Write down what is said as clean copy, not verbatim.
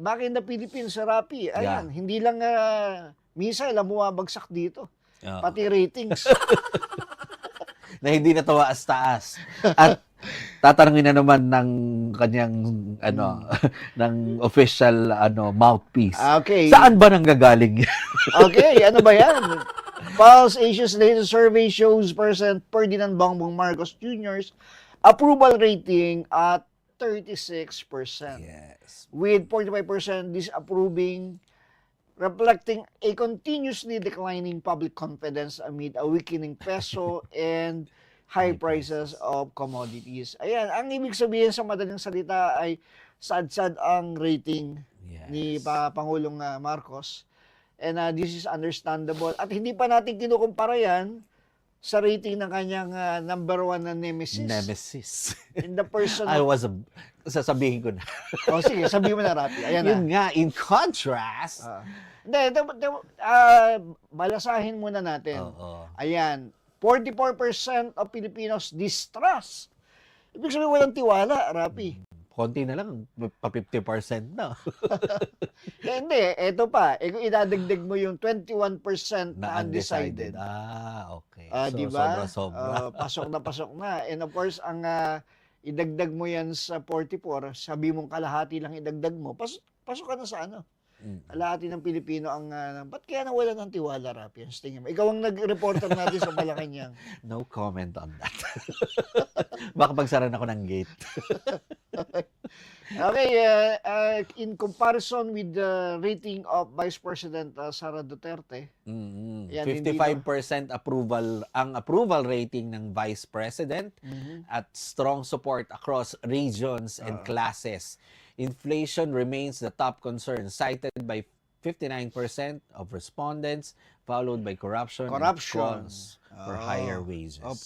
back in the Philippines sa Rappi, Yeah. ayan, hindi lang missile ang bumabagsak dito. Oo. Pati ratings. Na hindi na taas. At tatanungin na naman ng kanyang ng official mouthpiece. Okay. Saan ba nanggagaling yan? Okay, ano ba yan? Pulse Asia's latest survey shows Ferdinand Bongbong Marcos Jr.'s approval rating at 36%. Yes. With 45% disapproving, reflecting a continuously declining public confidence amid a weakening peso and high prices of commodities. Ayan, ang ibig sabihin sa madaling salita ay sad-sad ang rating ni Pangulong Marcos. And this is understandable. At hindi pa natin kinukumpara yan sa rating ng kanyang number one na nemesis. In the person of... Sasabihin ko na. O sige, sabihin mo na, Rapi. Ayan Yun nga, in contrast. Hindi, balasahin muna natin. Ayan, 44% of Filipinos distrust. Ibig sabihin walang tiwala, Rapi. Konti na lang, pa 50% na. Hindi, eto pa. Kung idadagdag mo yung 21% na undecided. Okay. Diba? Sobra-sobra. Pasok na. And of course, ang idagdag mo yan sa 44, sabi mong kalahati lang idagdag mo, pasok ka na sa ano. Kalahati ng Pilipino ang, ba't kaya nawala ng tiwala, Rapi? Tingin mo. Ikaw ang nag-reporter natin sa Malacanang. No comment on that. Baka pagsaran ako ng gate. Okay, in comparison with the rating of Vice President Sara Duterte, yan, 55% approval, ang approval rating ng Vice President at strong support across regions and classes. Inflation remains the top concern, cited by 59% of respondents, followed by corruption and calls for higher wages. Of